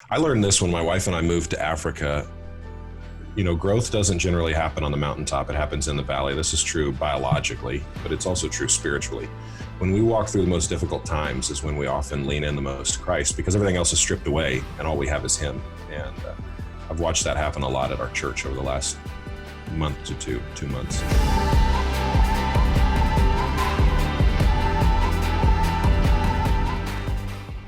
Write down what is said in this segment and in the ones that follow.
I learned this when my wife and I moved to Africa. Growth doesn't generally happen on the mountaintop. It happens in the valley. This is true biologically, but it's also true spiritually. When we walk through the most difficult times is when we often lean in the most to Christ, because everything else is stripped away and all we have is Him. And I've watched that happen a lot at our church over the last month to two months.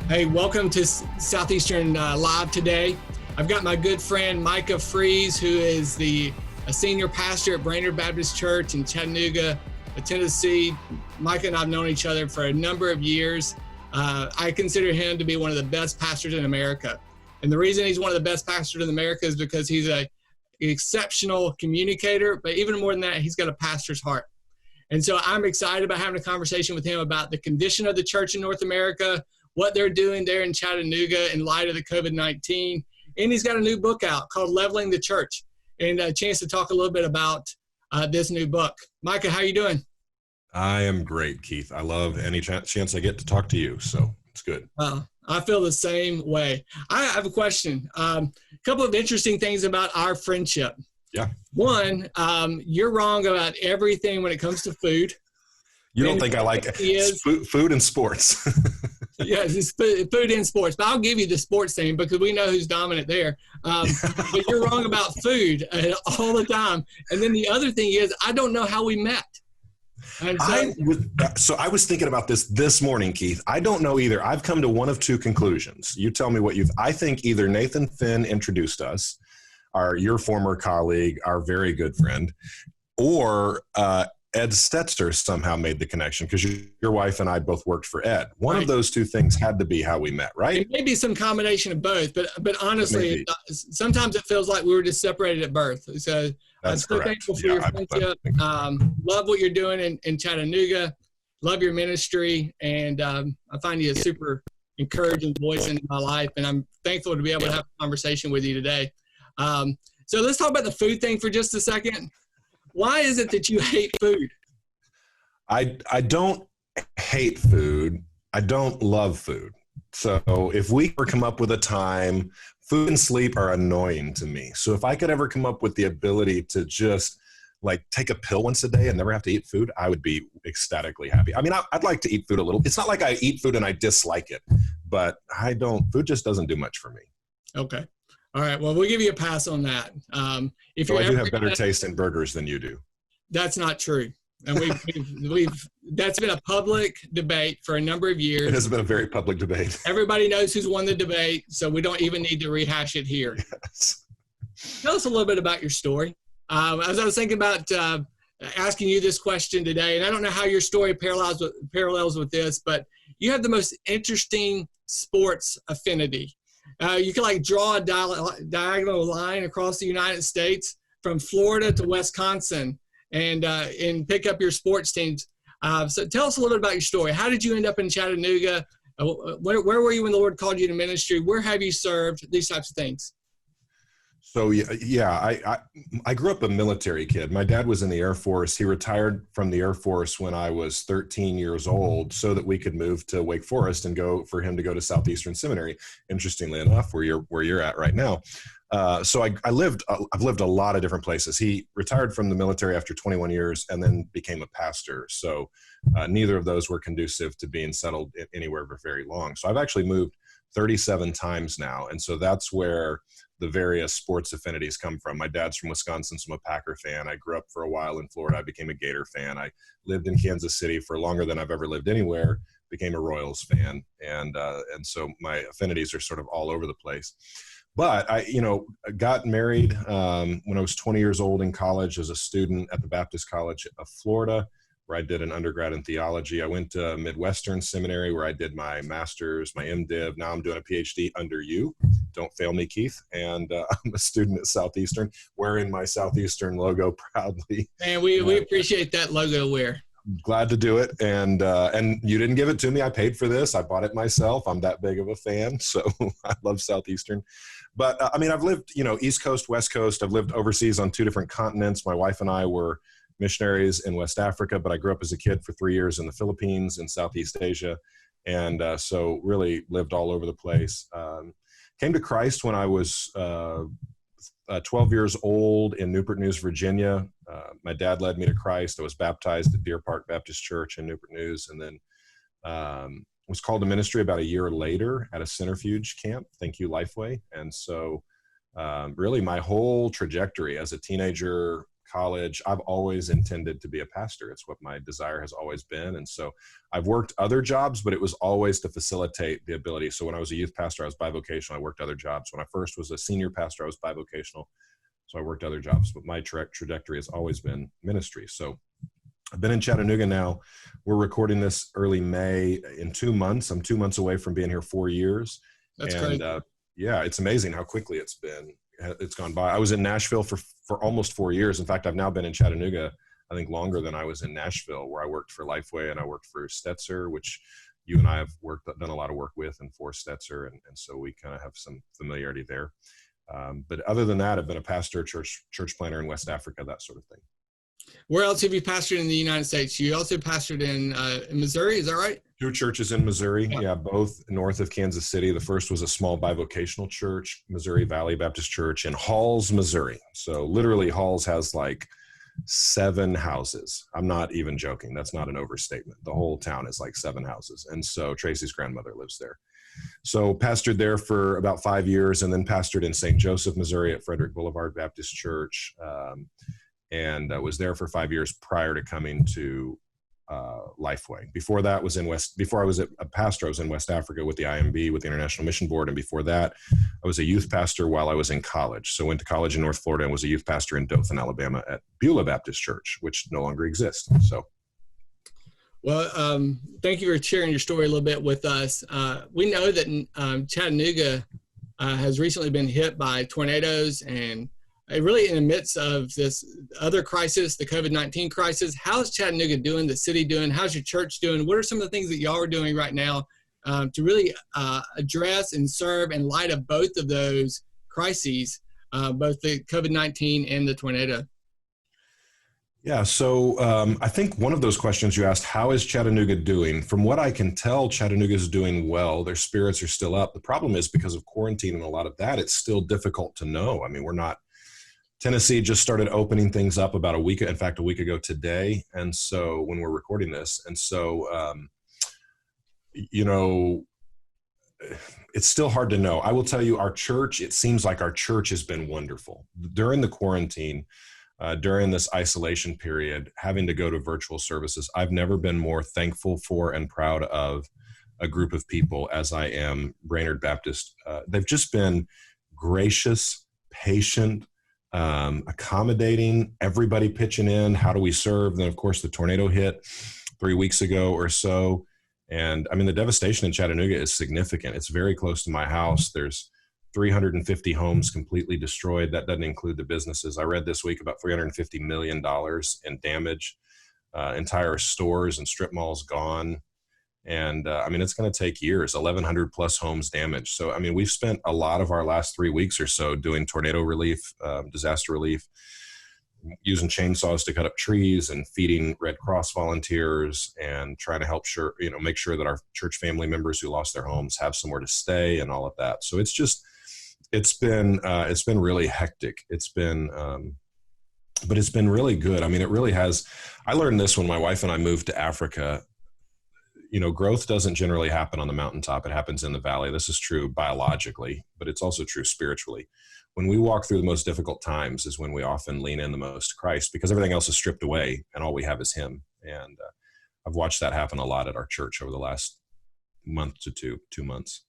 Hey, welcome to Southeastern Live today. I've got my good friend Micah Fries, who is a senior pastor at Brainerd Baptist Church in Chattanooga, Tennessee. Micah and I have known each other for a number of years. I consider him to be one of the best pastors in America. And the reason he's one of the best pastors in America is because he's an exceptional communicator, but even more than that, he's got a pastor's heart. And so I'm excited about having a conversation with him about the condition of the church in North America, what they're doing there in Chattanooga in light of the COVID-19. And he's got a new book out called Leveling the Church, and a chance to talk a little bit about this new book. Micah, how you doing? I am great, Keith. I love any chance I get to talk to you, so it's good. I feel the same way. I have a question. A couple of interesting things about our friendship. Yeah. One, you're wrong about everything when it comes to food. You don't think I like food and sports. Yeah, it's food and sports, but I'll give you the sports thing because we know who's dominant there. But you're wrong about food all the time. And then the other thing is, I don't know how we met. And so I was thinking about this morning, Keith. I don't know either. I've come to one of two conclusions. You tell me what I think either Nathan Finn introduced us, your former colleague, our very good friend, or Ed Stetzer somehow made the connection because your wife and I both worked for Ed. One of those two things had to be how we met, right? It may be some combination of both, but honestly, sometimes it feels like we were just separated at birth. So I'm so thankful for your friendship. Love what you're doing in Chattanooga. Love your ministry, and I find you a super encouraging voice in my life, and I'm thankful to be able to have a conversation with you today. So let's talk about the food thing for just a second. Why is it that you hate food? I don't hate food. I don't love food. So if we ever come up with a time, food and sleep are annoying to me. So if I could ever come up with the ability to just take a pill once a day and never have to eat food, I would be ecstatically happy. I mean, I'd like to eat food a little. It's not like I eat food and I dislike it, but food just doesn't do much for me. Okay. All right. Well, we'll give you a pass on that. I do have better taste in burgers than you do. That's not true. And that's been a public debate for a number of years. It has been a very public debate. Everybody knows who's won the debate, so we don't even need to rehash it here. Yes. Tell us a little bit about your story. As I was thinking about asking you this question today, and I don't know how your story parallels with this, but you have the most interesting sports affinity. You can draw a diagonal line across the United States from Florida to Wisconsin and pick up your sports teams. So tell us a little bit about your story. How did you end up in Chattanooga? Where were you when the Lord called you to ministry? Where have you served? These types of things. So I grew up a military kid. My dad was in the Air Force. He retired from the Air Force when I was 13 years old so that we could move to Wake Forest and for him to go to Southeastern Seminary, interestingly enough, where you're at right now. So I've lived a lot of different places. He retired from the military after 21 years and then became a pastor. So neither of those were conducive to being settled anywhere for very long. So I've actually moved 37 times now. And so that's where the various sports affinities come from. My dad's from Wisconsin, so I'm a Packer fan. I grew up for a while in Florida. I became a Gator fan. I lived in Kansas City for longer than I've ever lived anywhere, became a Royals fan. And so my affinities are sort of all over the place. But I got married when I was 20 years old in college as a student at the Baptist College of Florida, where I did an undergrad in theology. I went to Midwestern Seminary where I did my master's, my MDiv. Now I'm doing a PhD under you. Don't fail me, Keith. And I'm a student at Southeastern, wearing my Southeastern logo proudly. And we appreciate that logo wear. Glad to do it. And you didn't give it to me. I paid for this. I bought it myself. I'm that big of a fan. So I love Southeastern. But I've lived, East Coast, West Coast. I've lived overseas on 2 different continents. My wife and I were missionaries in West Africa, but I grew up as a kid for 3 years in the Philippines and Southeast Asia. And so really lived all over the place. came to Christ when I was 12 years old in Newport News, Virginia. My dad led me to Christ. I was baptized at Deer Park Baptist Church in Newport News, and then was called to ministry about a year later at a centrifuge camp. Thank you, Lifeway. And so really my whole trajectory as a teenager, college, I've always intended to be a pastor. It's what my desire has always been. And so I've worked other jobs, but it was always to facilitate the ability. So when I was a youth pastor, I was bivocational. I worked other jobs. When I first was a senior pastor, I was bivocational. So I worked other jobs, but my trajectory has always been ministry. So I've been in Chattanooga now. We're recording this early May. In 2 months. I'm 2 months away from being here 4 years. That's great. Yeah, it's amazing how quickly it's gone by. I was in Nashville for almost 4 years. In fact, I've now been in Chattanooga, I think longer than I was in Nashville, where I worked for Lifeway and I worked for Stetzer, which you and I have done a lot of work with, and for Stetzer. And so we kind of have some familiarity there. But other than that, I've been a pastor, church planner in West Africa, that sort of thing. Where else have you pastored in the United States? You also pastored in Missouri, is that right? 2 churches in Missouri, yeah, both north of Kansas City. The first was a small bivocational church, Missouri Valley Baptist Church in Halls, Missouri. So literally Halls has like 7 houses. I'm not even joking. That's not an overstatement. The whole town is like 7 houses. And so Tracy's grandmother lives there. So pastored there for about 5 years, and then pastored in St. Joseph, Missouri at Frederick Boulevard Baptist Church. And was there for 5 years prior to coming to Lifeway. Before that before I was a pastor, I was in West Africa with the IMB, with the International Mission Board. And before that, I was a youth pastor while I was in college. So went to college in North Florida and was a youth pastor in Dothan, Alabama at Beulah Baptist Church, which no longer exists. So. Well, thank you for sharing your story a little bit with us. We know that Chattanooga has recently been hit by tornadoes, and really in the midst of this other crisis, the COVID-19 crisis. How's Chattanooga doing, the city doing? How's your church doing? What are some of the things that y'all are doing right now to really address and serve in light of both of those crises, both the COVID-19 and the tornado? Yeah, so I think one of those questions you asked, how is Chattanooga doing? From what I can tell, Chattanooga is doing well. Their spirits are still up. The problem is because of quarantine and a lot of that, it's still difficult to know. I mean, Tennessee just started opening things up about a week ago today. And so when we're recording this, and so, it's still hard to know. I will tell you, it seems like our church has been wonderful. During the quarantine, during this isolation period, having to go to virtual services, I've never been more thankful for and proud of a group of people as I am Brainerd Baptist. They've just been gracious, patient, accommodating, everybody pitching in. How do we serve? Then, of course, the tornado hit 3 weeks ago or so. And I mean, the devastation in Chattanooga is significant. It's very close to my house. There's 350 homes completely destroyed. That doesn't include the businesses. I read this week about $350 million in damage, entire stores and strip malls gone. And I mean, it's going to take years, 1,100 plus homes damaged. So, I mean, we've spent a lot of our last 3 weeks or so doing tornado relief, disaster relief, using chainsaws to cut up trees and feeding Red Cross volunteers and trying to help make sure that our church family members who lost their homes have somewhere to stay and all of that. So it's been really hectic. But it's been really good. I mean, it really has. I learned this when my wife and I moved to Africa. Growth doesn't generally happen on the mountaintop. It happens in the valley. This is true biologically, but it's also true spiritually. When we walk through the most difficult times is when we often lean in the most to Christ, because everything else is stripped away and all we have is Him. And I've watched that happen a lot at our church over the last month to 2 months.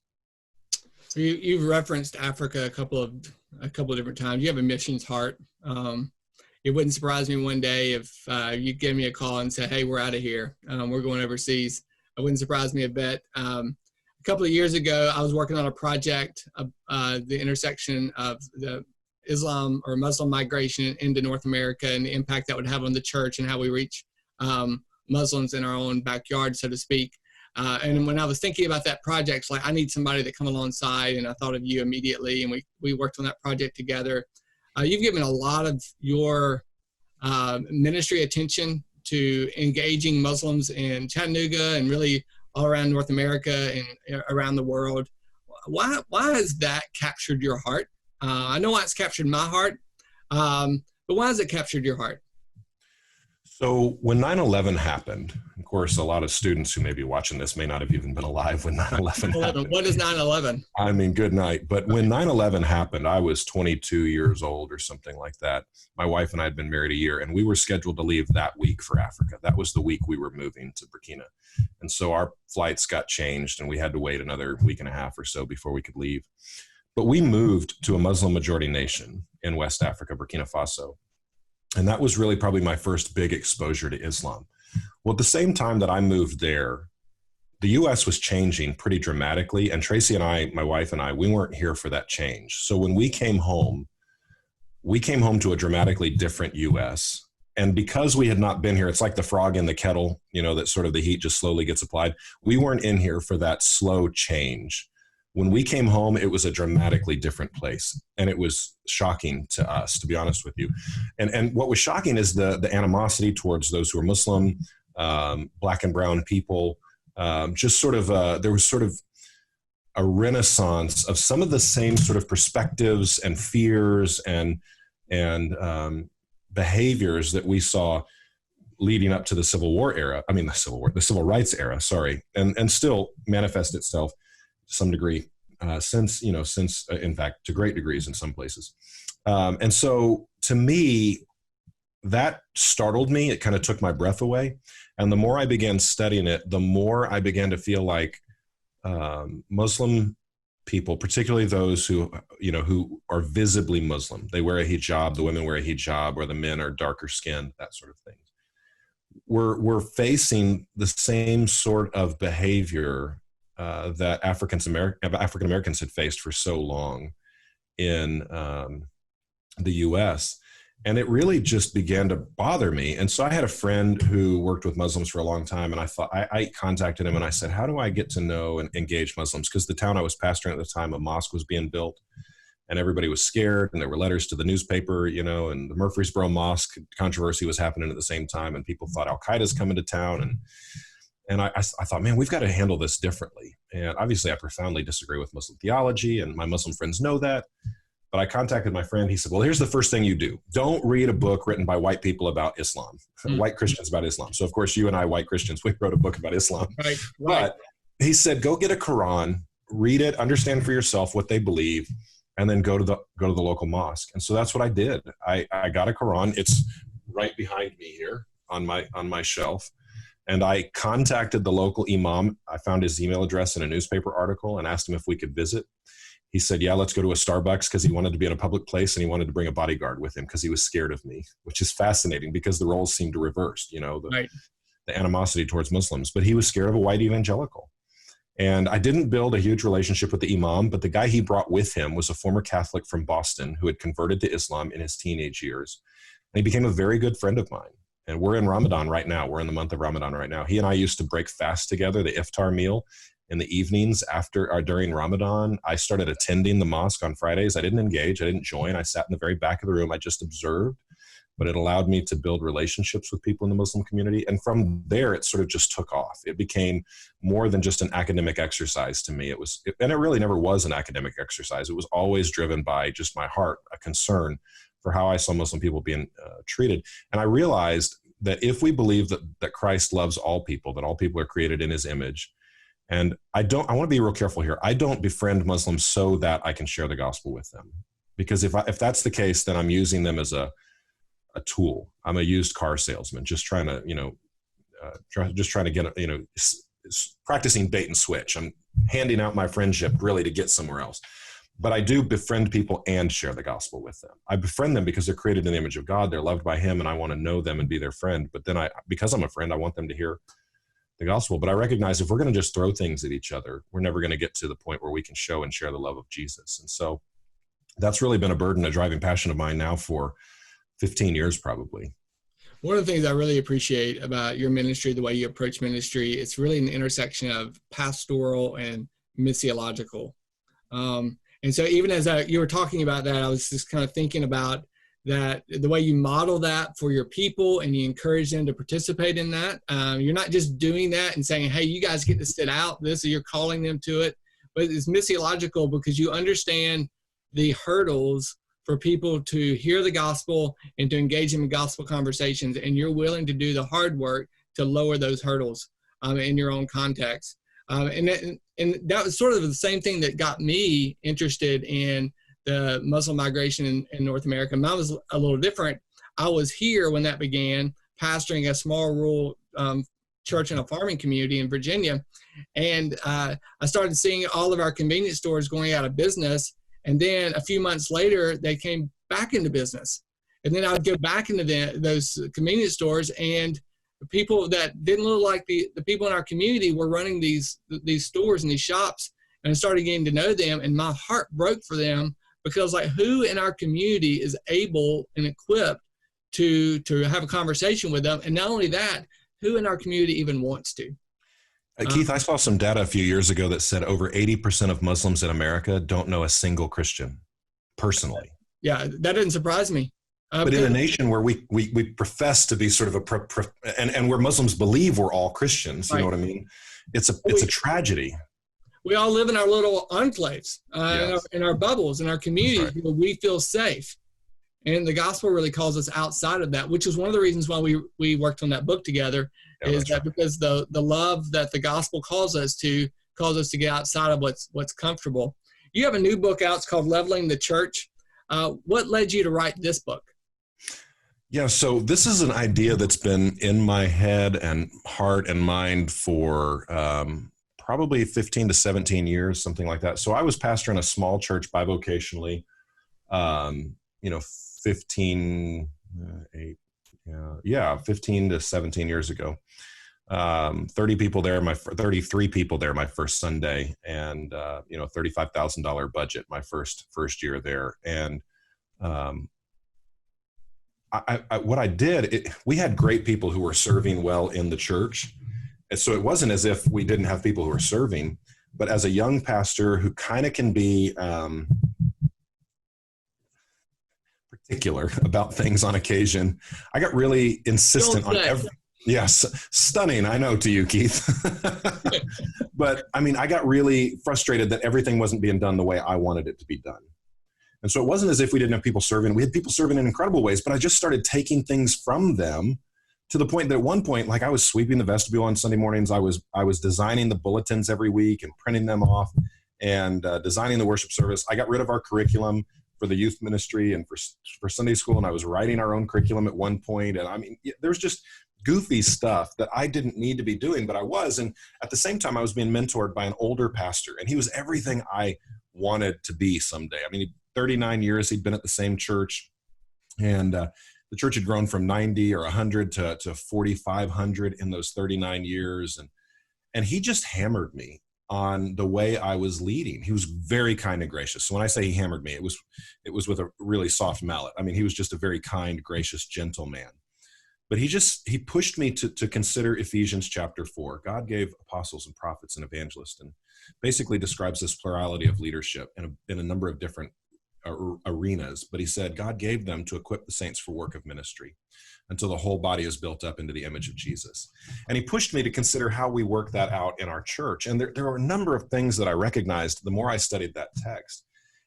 You've referenced Africa a couple of different times. You have a missions heart. It wouldn't surprise me one day if you give me a call and say, "Hey, we're out of here. We're going overseas." It wouldn't surprise me a bit. A couple of years ago, I was working on a project, the intersection of the Islam or Muslim migration into North America and the impact that would have on the church and how we reach Muslims in our own backyard, so to speak. And when I was thinking about that project, it's like, I need somebody to come alongside, and I thought of you immediately, and we worked on that project together. You've given a lot of your ministry attention to engaging Muslims in Chattanooga and really all around North America and around the world. why has that captured your heart? I know why it's captured my heart, but why has it captured your heart? So when 9/11 happened, of course, a lot of students who may be watching this may not have even been alive when 9/11 happened. What is 9/11? I mean, good night. But when 9/11 happened, I was 22 years old or something like that. My wife and I had been married a year, and we were scheduled to leave that week for Africa. That was the week we were moving to Burkina. And so our flights got changed, and we had to wait another week and a half or so before we could leave. But we moved to a Muslim majority nation in West Africa, Burkina Faso. And that was really probably my first big exposure to Islam. Well, at the same time that I moved there, the U.S. was changing pretty dramatically. And Tracy and I, my wife and I, we weren't here for that change. So when we came home to a dramatically different U.S. And because we had not been here, it's like the frog in the kettle, that sort of the heat just slowly gets applied. We weren't in here for that slow change. When we came home, it was a dramatically different place. And it was shocking to us, to be honest with you. And what was shocking is the animosity towards those who are Muslim, black and brown people. Just sort of, there was sort of a renaissance of some of the same sort of perspectives and fears and behaviors that we saw leading up to the Civil Rights era, sorry, and still manifest itself to some degree since, in fact, to great degrees in some places. And so to me, that startled me. It kind of took my breath away. And the more I began studying it, the more I began to feel like Muslim people, particularly those who are visibly Muslim, they wear a hijab, the women wear a hijab, or the men are darker skinned, that sort of thing. We're facing the same sort of behavior that African Americans had faced for so long in the U.S. And it really just began to bother me. And so I had a friend who worked with Muslims for a long time, and I contacted him and I said, how do I get to know and engage Muslims? Because the town I was pastoring at the time, a mosque was being built, and everybody was scared, and there were letters to the newspaper, and the Murfreesboro Mosque controversy was happening at the same time, and people thought Al-Qaeda's coming to town. And I thought, man, we've got to handle this differently. And obviously I profoundly disagree with Muslim theology, and my Muslim friends know that. But I contacted my friend. He said, well, here's the first thing you do. Don't read a book written by white people about Islam, white Christians about Islam. So of course, you and I, white Christians, we wrote a book about Islam. Right. But he said, go get a Quran, read it, understand for yourself what they believe, and then go to the local mosque. And so that's what I did. I got a Quran. It's right behind me here on my shelf. And I contacted the local imam. I found his email address in a newspaper article and asked him if we could visit. He said, yeah, let's go to a Starbucks, because he wanted to be in a public place and he wanted to bring a bodyguard with him because he was scared of me, which is fascinating because the roles seem to reverse, the animosity towards Muslims. But he was scared of a white evangelical. And I didn't build a huge relationship with the imam, but the guy he brought with him was a former Catholic from Boston who had converted to Islam in his teenage years. And he became a very good friend of mine. And we're in Ramadan right now. We're in the month of Ramadan right now. He and I used to break fast together, the iftar meal, in the evenings after or during Ramadan. I started attending the mosque on Fridays. I didn't engage. I didn't join. I sat in the very back of the room. I just observed. But it allowed me to build relationships with people in the Muslim community. And from there, it sort of just took off. It became more than just an academic exercise to me. And it really never was an academic exercise. It was always driven by just my heart, a concern for how I saw Muslim people being treated. And I realized that if we believe that Christ loves all people, that all people are created in his image, and I want to be real careful here. I don't befriend Muslims so that I can share the gospel with them. Because if that's the case, then I'm using them as a tool. I'm a used car salesman, just trying to, trying to get, practicing bait and switch. I'm handing out my friendship really to get somewhere else. But I do befriend people and share the gospel with them. I befriend them because they're created in the image of God. They're loved by him, and I want to know them and be their friend. But then because I'm a friend, I want them to hear the gospel. But I recognize if we're going to just throw things at each other, we're never going to get to the point where we can show and share the love of Jesus. And so that's really been a burden, a driving passion of mine now for 15 years probably. One of the things I really appreciate about your ministry, the way you approach ministry, it's really an intersection of pastoral and missiological. And so even as you were talking about that, I was just kind of thinking about that, the way you model that for your people and you encourage them to participate in that. You're not just doing that and saying, hey, you guys get to sit out this, or you're calling them to it, but it's missiological because you understand the hurdles for people to hear the gospel and to engage in gospel conversations, and you're willing to do the hard work to lower those hurdles in your own context. And that was sort of the same thing that got me interested in the Muslim migration in North America. Mine was a little different. I was here when that began, pastoring a small rural church in a farming community in Virginia. And I started seeing all of our convenience stores going out of business. And then a few months later, they came back into business. And then I would go back into those convenience stores, and the people that didn't look like the people in our community were running these stores and these shops. And I started getting to know them, and my heart broke for them, because like, who in our community is able and equipped to have a conversation with them? And not only that, who in our community even wants to? Keith, I saw some data a few years ago that said over 80% of Muslims in America don't know a single Christian personally. Yeah, that didn't surprise me. But in a nation where we profess to be sort of and where Muslims believe we're all Christians, you know what I mean? It's a tragedy. We all live in our little enclaves, Yes. in our bubbles, in our communities, Right. where we feel safe. And the gospel really calls us outside of that, which is one of the reasons why we worked on that book together. Is that right. Because the love that the gospel calls us to get outside of what's comfortable. You have a new book out. It's called Leveling the Church. What led you to write this book? Yeah, so this is an idea that's been in my head and heart and mind for probably 15 to 17 years, something like that. So I was pastoring a small church bivocationally, 15 to 17 years ago. 33 people there my first Sunday, and $35,000 budget my first year there. And what I did, we had great people who were serving well in the church. And so it wasn't as if we didn't have people who were serving, but as a young pastor who kind of can be particular about things on occasion, I got really insistent on everything. Yes, stunning, I know to you, Keith. But I mean, I got really frustrated that everything wasn't being done the way I wanted it to be done. And so it wasn't as if we didn't have people serving. We had people serving in incredible ways, but I just started taking things from them to the point that at one point, like I was sweeping the vestibule on Sunday mornings. I was designing the bulletins every week and printing them off, and designing the worship service. I got rid of our curriculum for the youth ministry and for Sunday school, and I was writing our own curriculum at one point. And I mean, there's just goofy stuff that I didn't need to be doing, but I was. And at the same time, I was being mentored by an older pastor, and he was everything I wanted to be someday. I mean, 39 years he'd been at the same church, and the church had grown from 90 or 100 to 4,500 in those 39 years. And he just hammered me on the way I was leading. He was very kind and gracious. So when I say he hammered me, it was with a really soft mallet. I mean, he was just a very kind, gracious, gentle man. But he pushed me to consider Ephesians chapter 4. God gave apostles and prophets and evangelists, and basically describes this plurality of leadership in a number of different arenas. But he said God gave them to equip the saints for work of ministry until the whole body is built up into the image of Jesus. And he pushed me to consider how we work that out in our church. And there were a number of things that I recognized the more I studied that text.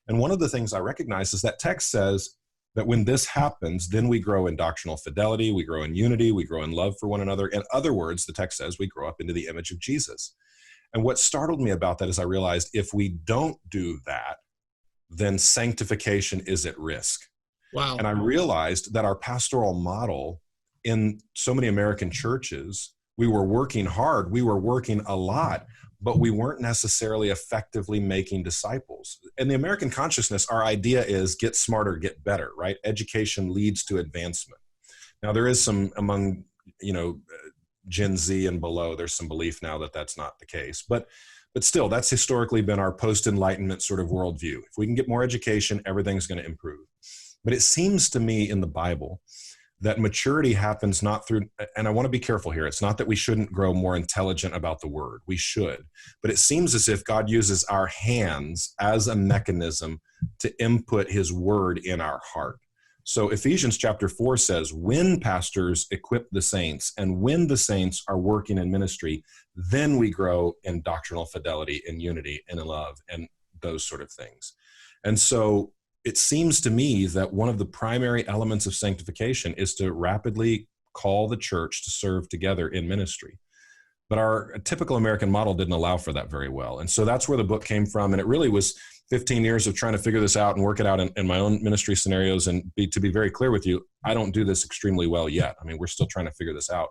And one of the things I recognized is that text says that when this happens, then we grow in doctrinal fidelity, we grow in unity, we grow in love for one another. In other words, the text says we grow up into the image of Jesus. And what startled me about that is I realized if we don't do that, then sanctification is at risk. Wow. And I realized that our pastoral model in so many American churches, we were working hard, we were working a lot, but we weren't necessarily effectively making disciples. In the American consciousness, our idea is get smarter, get better, right? Education leads to advancement. Now, there is some among, Gen Z and below, there's some belief now that that's not the case. But still, that's historically been our post-Enlightenment sort of worldview. If we can get more education, everything's going to improve. But it seems to me in the Bible that maturity happens not through, and I want to be careful here, it's not that we shouldn't grow more intelligent about the word. We should. But it seems as if God uses our hands as a mechanism to input his word in our heart. So Ephesians chapter 4 says, when pastors equip the saints and when the saints are working in ministry, then we grow in doctrinal fidelity and unity and in love and those sort of things. And so it seems to me that one of the primary elements of sanctification is to rapidly call the church to serve together in ministry. But our typical American model didn't allow for that very well. And so that's where the book came from. And it really was 15 years of trying to figure this out and work it out in my own ministry scenarios. And to be very clear with you, I don't do this extremely well yet. I mean, we're still trying to figure this out.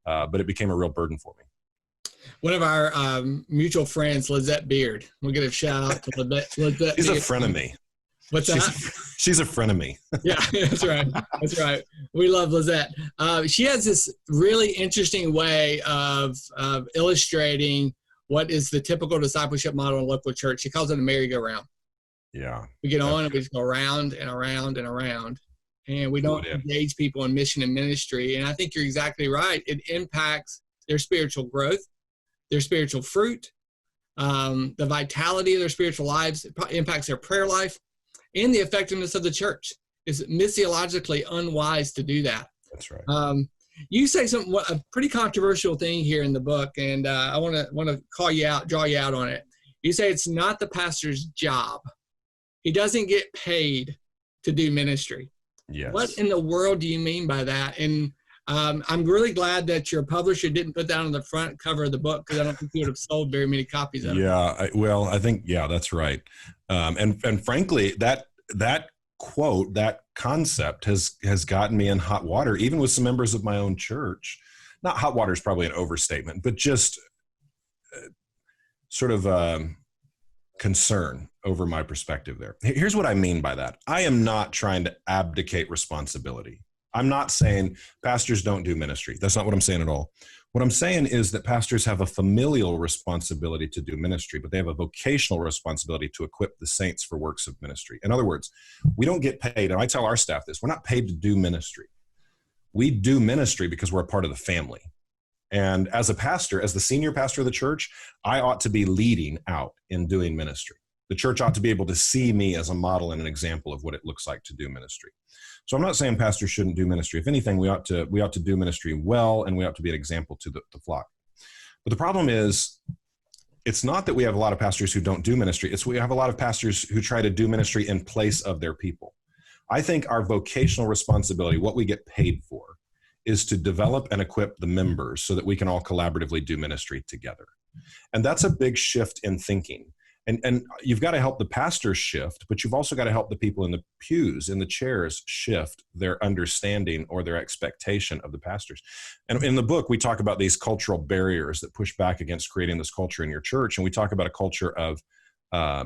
But it became a real burden for me. One of our mutual friends, Lizette Beard. We'll get a shout out to Lizette. She's Beard. a friend of me. What's that? She's a friend of me. Yeah, that's right. That's right. We love Lizette. She has this really interesting way of illustrating what is the typical discipleship model in a local church. She calls it a merry-go-round. Yeah. We get on and we just go around and around and around, and we don't engage people in mission and ministry. And I think you're exactly right. It impacts their spiritual growth, their spiritual fruit, the vitality of their spiritual lives. It impacts their prayer life and the effectiveness of the church. It's missiologically unwise to do that. That's right. You say a pretty controversial thing here in the book, and I want to call you out, draw you out on it. You say it's not the pastor's job. He doesn't get paid to do ministry. Yes. What in the world do you mean by that? And I'm really glad that your publisher didn't put that on the front cover of the book, because I don't think you would have sold very many copies of it. Yeah, I think, that's right. And frankly, that quote, that concept has gotten me in hot water, even with some members of my own church. Not hot water is probably an overstatement, but just sort of concern over my perspective there. Here's what I mean by that. I am not trying to abdicate responsibility. I'm not saying pastors don't do ministry. That's not what I'm saying at all. What I'm saying is that pastors have a familial responsibility to do ministry, but they have a vocational responsibility to equip the saints for works of ministry. In other words, we don't get paid, and I tell our staff this, we're not paid to do ministry. We do ministry because we're a part of the family. And as a pastor, as the senior pastor of the church, I ought to be leading out in doing ministry. The church ought to be able to see me as a model and an example of what it looks like to do ministry. So I'm not saying pastors shouldn't do ministry. If anything, we ought to do ministry well, and we ought to be an example to the flock. But the problem is, it's not that we have a lot of pastors who don't do ministry. It's we have a lot of pastors who try to do ministry in place of their people. I think our vocational responsibility, what we get paid for, is to develop and equip the members so that we can all collaboratively do ministry together. And that's a big shift in thinking. And you've got to help the pastors shift, but you've also got to help the people in the pews, in the chairs, shift their understanding or their expectation of the pastors. And in the book, we talk about these cultural barriers that push back against creating this culture in your church. And we talk about a culture of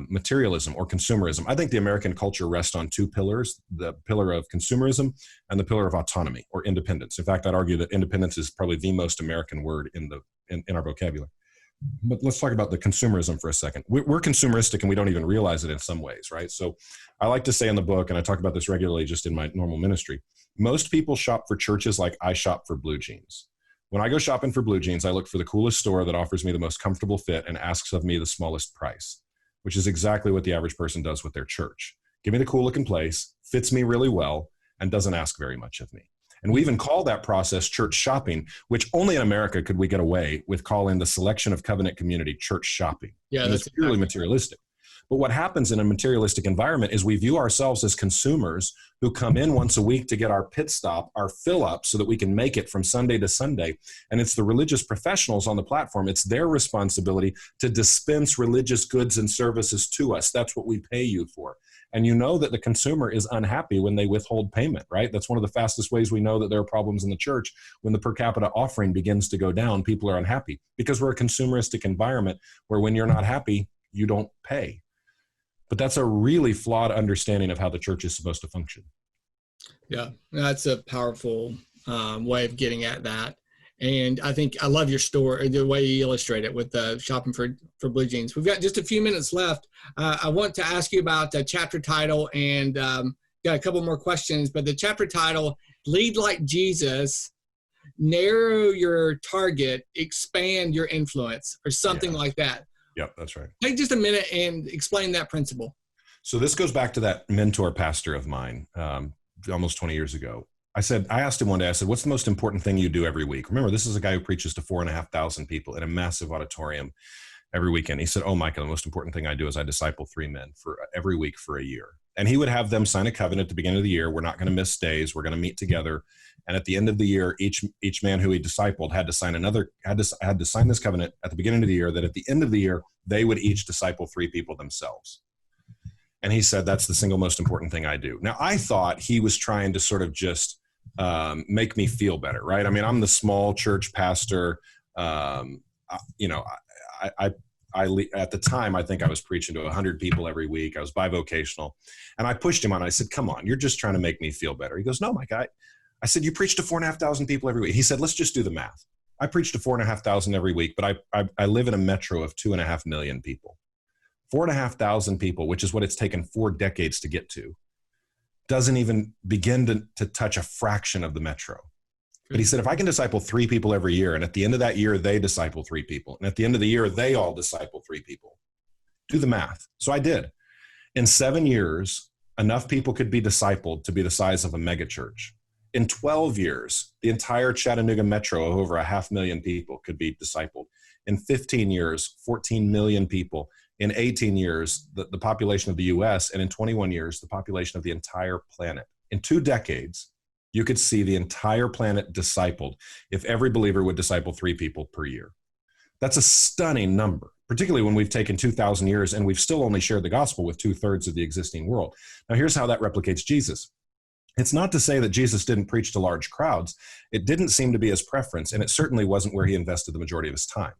materialism or consumerism. I think the American culture rests on two pillars, the pillar of consumerism and the pillar of autonomy or independence. In fact, I'd argue that independence is probably the most American word in our vocabulary. But let's talk about the consumerism for a second. We're consumeristic, and we don't even realize it in some ways, right? So I like to say in the book, and I talk about this regularly just in my normal ministry, most people shop for churches like I shop for blue jeans. When I go shopping for blue jeans, I look for the coolest store that offers me the most comfortable fit and asks of me the smallest price, which is exactly what the average person does with their church. Give me the cool looking place, fits me really well, and doesn't ask very much of me. And we even call that process church shopping, which only in America could we get away with calling the selection of covenant community church shopping. Yeah, and it's purely materialistic. But what happens in a materialistic environment is we view ourselves as consumers who come in once a week to get our pit stop, our fill up, so that we can make it from Sunday to Sunday. And it's the religious professionals on the platform. It's their responsibility to dispense religious goods and services to us. That's what we pay you for. And you know that the consumer is unhappy when they withhold payment, right? That's one of the fastest ways we know that there are problems in the church. When the per capita offering begins to go down, people are unhappy because we're a consumeristic environment where when you're not happy, you don't pay. But that's a really flawed understanding of how the church is supposed to function. Yeah, that's a powerful way of getting at that. And I think I love your story, the way you illustrate it with the shopping for blue jeans. We've got just a few minutes left. I want to ask you about the chapter title, and got a couple more questions. But the chapter title, Lead Like Jesus, Narrow Your Target, Expand Your Influence, or something like that. Yep, that's right. Take just a minute and explain that principle. So this goes back to that mentor pastor of mine, almost 20 years ago. I asked him one day, I said, what's the most important thing you do every week? Remember, this is a guy who preaches to 4,500 people in a massive auditorium every weekend. He said, oh, Micah, the most important thing I do is I disciple 3 men for every week for a year. And he would have them sign a covenant at the beginning of the year. We're not going to miss days. We're going to meet together. And at the end of the year, each man who he discipled had to sign this covenant at the beginning of the year, that at the end of the year, they would each disciple 3 people themselves. And he said, that's the single most important thing I do. Now, I thought he was trying to sort of just make me feel better, right? I mean, I'm the small church pastor. You know, I at the time, I think I was preaching to 100 people every week. I was bivocational. And I pushed him on. I said, come on, you're just trying to make me feel better. He goes, no, Mike, I said, you preach to 4,500 people every week. He said, let's just do the math. I preach to 4,500 every week, but I live in a metro of 2.5 million people. 4,500 people, which is what it's taken 4 decades to get to, doesn't even begin to touch a fraction of the metro. But he said, if I can disciple 3 people every year, and at the end of that year, they disciple 3 people, and at the end of the year, they all disciple 3 people, do the math. So I did. In 7 years, enough people could be discipled to be the size of a megachurch. In 12 years, the entire Chattanooga metro of over 500,000 people could be discipled. In 15 years, 14 million people. In 18 years, the population of the US, and in 21 years, the population of the entire planet. In 2 decades, you could see the entire planet discipled if every believer would disciple 3 people per year. That's a stunning number, particularly when we've taken 2,000 years and we've still only shared the gospel with 2/3 of the existing world. Now, here's how that replicates Jesus. It's not to say that Jesus didn't preach to large crowds. It didn't seem to be his preference, and it certainly wasn't where he invested the majority of his time.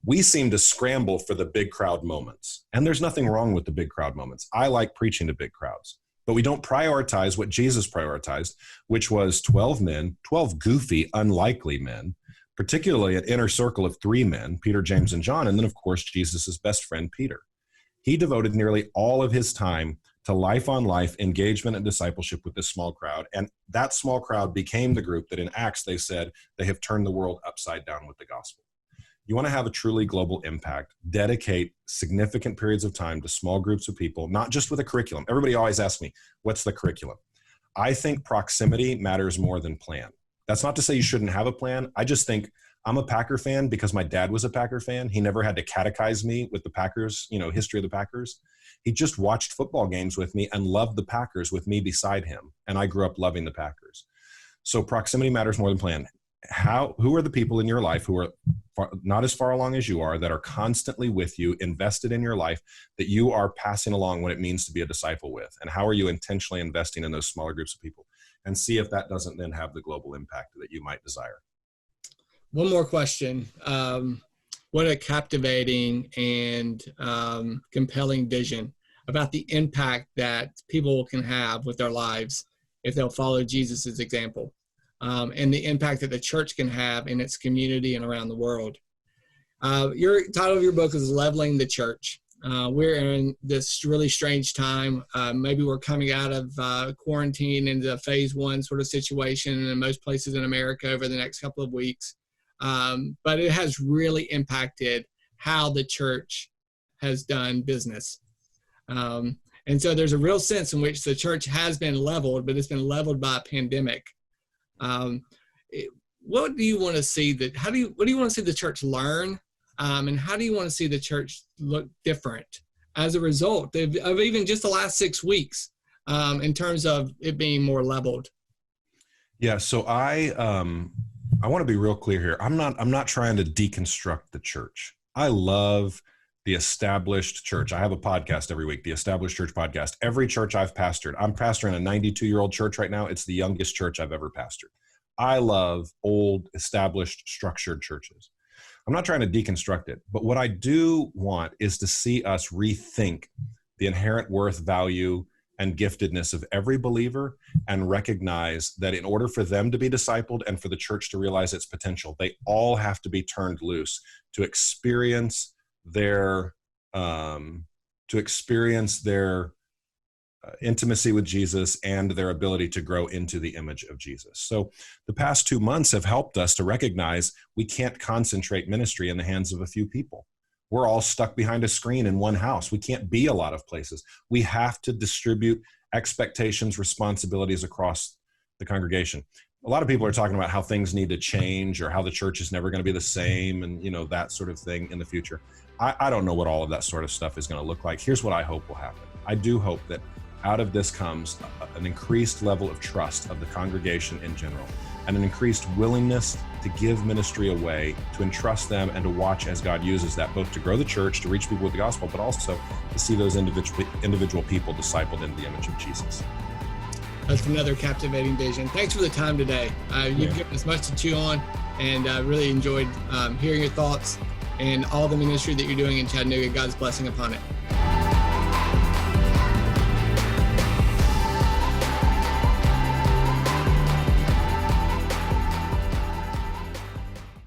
We seem to scramble for the big crowd moments, and there's nothing wrong with the big crowd moments. I like preaching to big crowds, but we don't prioritize what Jesus prioritized, which was 12 men, 12 goofy, unlikely men, particularly an inner circle of 3 men, Peter, James, and John, and then, of course, Jesus' best friend, Peter. He devoted nearly all of his time to life-on-life engagement and discipleship with this small crowd, and that small crowd became the group that in Acts they said they have turned the world upside down with the gospel. You want to have a truly global impact, dedicate significant periods of time to small groups of people, not just with a curriculum. Everybody always asks me, what's the curriculum? I think proximity matters more than plan. That's not to say you shouldn't have a plan. I just think I'm a Packer fan because my dad was a Packer fan. He never had to catechize me with the Packers, history of the Packers. He just watched football games with me and loved the Packers with me beside him. And I grew up loving the Packers. So proximity matters more than plan. Who are the people in your life who are not as far along as you are, that are constantly with you, invested in your life, that you are passing along what it means to be a disciple with? And how are you intentionally investing in those smaller groups of people? And see if that doesn't then have the global impact that you might desire. One more question. What a captivating and compelling vision about the impact that people can have with their lives if they'll follow Jesus's example. And the impact that the church can have in its community and around the world. Your title of your book is Leveling the Church. We're in this really strange time. Maybe we're coming out of quarantine into phase 1 sort of situation in most places in America over the next couple of weeks. But it has really impacted how the church has done business. And so there's a real sense in which the church has been leveled, but it's been leveled by a pandemic. What do you want to see what do you want to see the church learn? And how do you want to see the church look different as a result of even just the last 6 weeks, in terms of it being more leveled? Yeah. So I want to be real clear here. I'm not trying to deconstruct the church. I love the established church. I have a podcast every week, the Established Church podcast. Every church I've pastored, I'm pastoring a 92-year-old church right now. It's the youngest church I've ever pastored. I love old, established, structured churches. I'm not trying to deconstruct it, but what I do want is to see us rethink the inherent worth, value, and giftedness of every believer, and recognize that in order for them to be discipled and for the church to realize its potential, they all have to be turned loose to experience their intimacy with Jesus and their ability to grow into the image of Jesus. So the past 2 months have helped us to recognize we can't concentrate ministry in the hands of a few people. We're all stuck behind a screen in one house. We can't be a lot of places. We have to distribute expectations, responsibilities across the congregation. A lot of people are talking about how things need to change or how the church is never going to be the same and, that sort of thing in the future. I don't know what all of that sort of stuff is going to look like. Here's what I hope will happen. I do hope that out of this comes an increased level of trust of the congregation in general, and an increased willingness to give ministry away, to entrust them, and to watch as God uses that, both to grow the church, to reach people with the gospel, but also to see those individual people discipled into the image of Jesus. That's another captivating vision. Thanks for the time today. You've given us much to chew on, and I really enjoyed hearing your thoughts and all the ministry that you're doing in Chattanooga. God's blessing upon it.